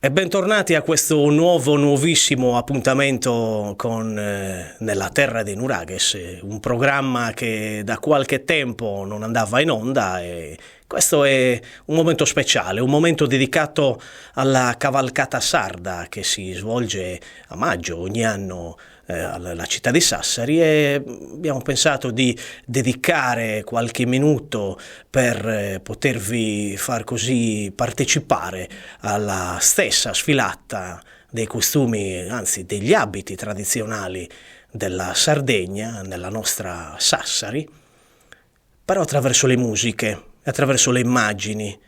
E bentornati a questo nuovissimo appuntamento con Nella Terra dei Nuraghes, un programma che da qualche tempo non andava in onda e questo è un momento speciale, un momento dedicato alla cavalcata sarda che si svolge a maggio ogni anno alla città di Sassari, e abbiamo pensato di dedicare qualche minuto per potervi far così partecipare alla stessa sfilata dei costumi, anzi degli abiti tradizionali della Sardegna, nella nostra Sassari, però attraverso le musiche, attraverso le immagini.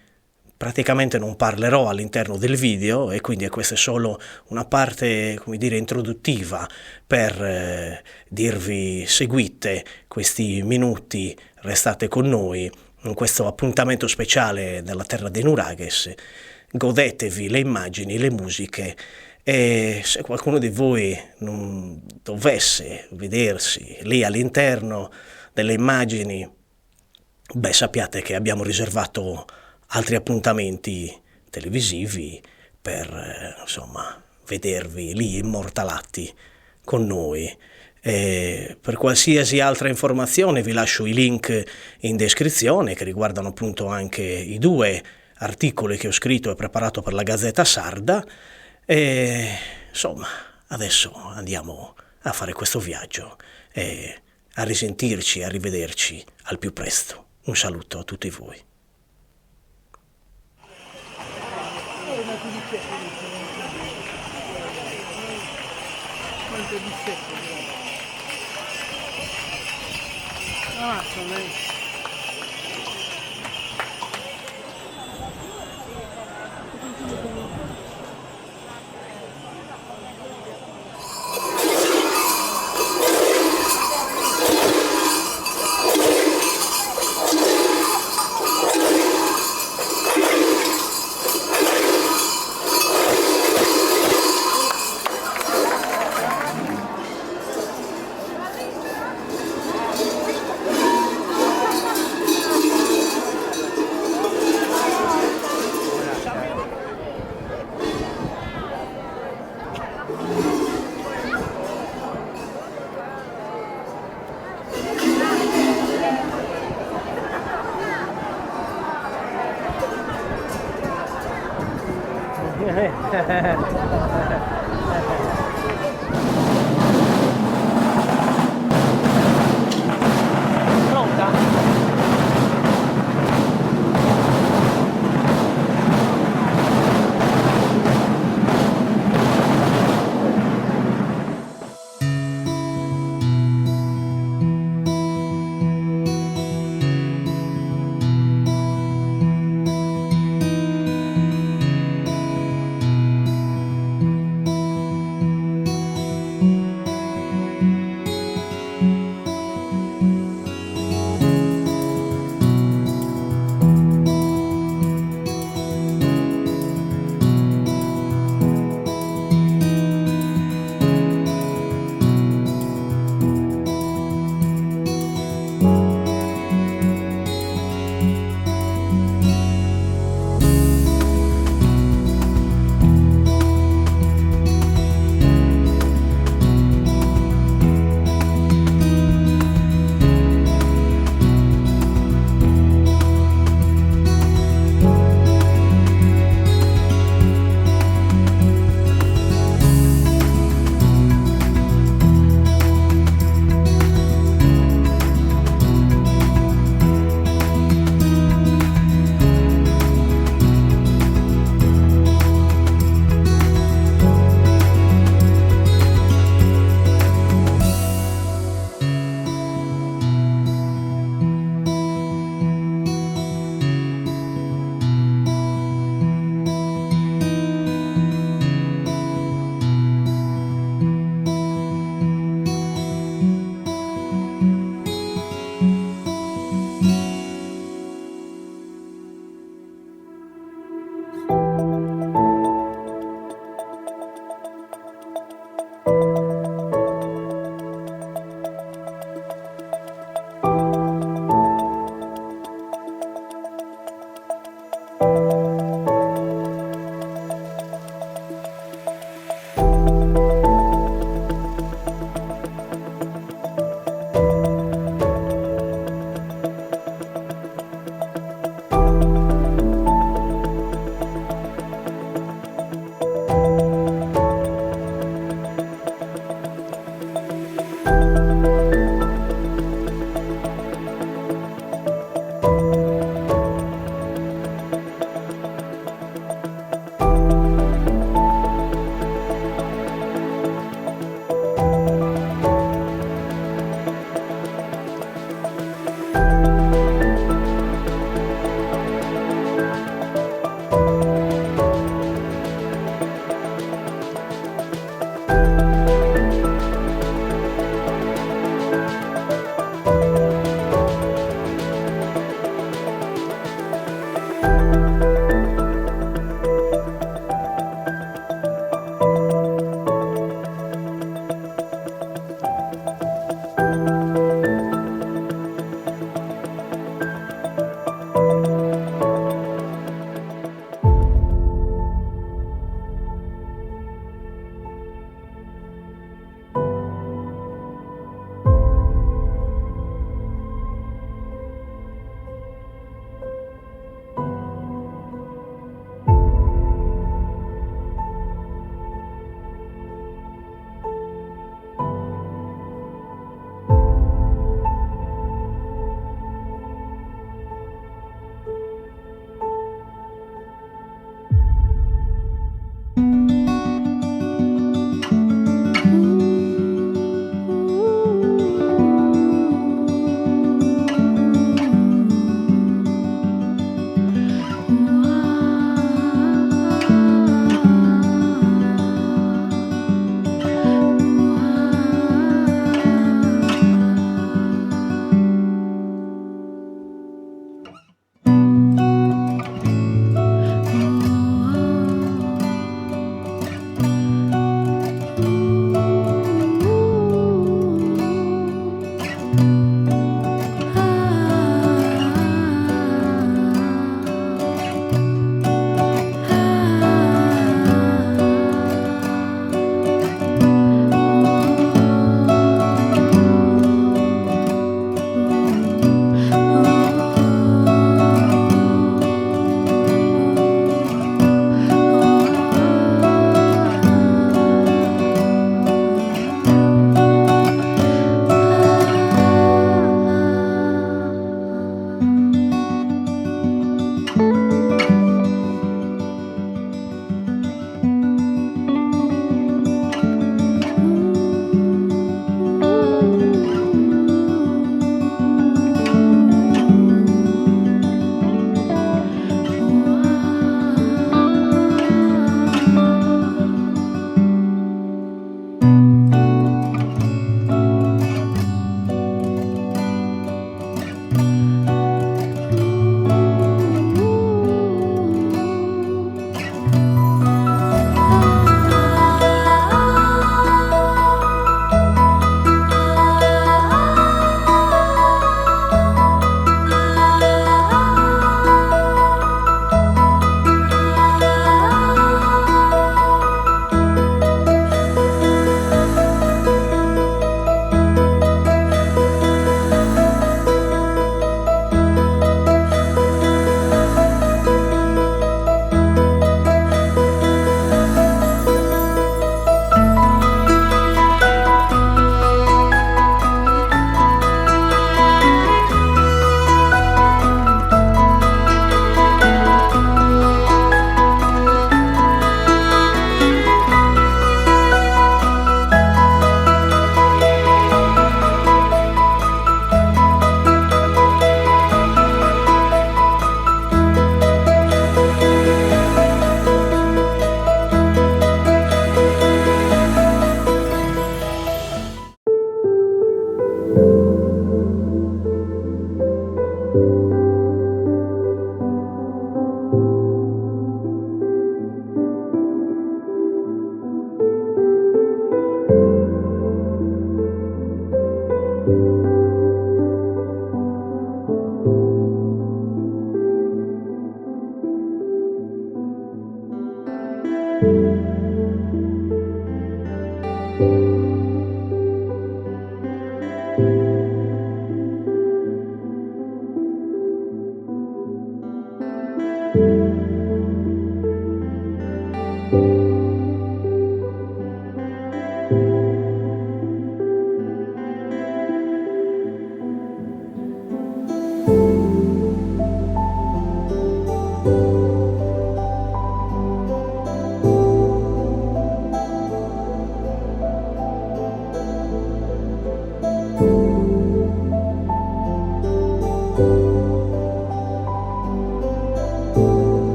Praticamente non parlerò all'interno del video e quindi questa è solo una parte, come dire, introduttiva per dirvi seguite questi minuti, restate con noi in questo appuntamento speciale della Terra dei Nuraghes, godetevi le immagini, le musiche, e se qualcuno di voi non dovesse vedersi lì all'interno delle immagini, beh, sappiate che abbiamo riservato altri appuntamenti televisivi per, insomma, vedervi lì immortalati con noi. E per qualsiasi altra informazione vi lascio i link in descrizione che riguardano appunto anche i due articoli che ho scritto e preparato per la Gazzetta Sarda. E insomma, adesso andiamo a fare questo viaggio e a risentirci, a rivederci al più presto. Un saluto a tutti voi.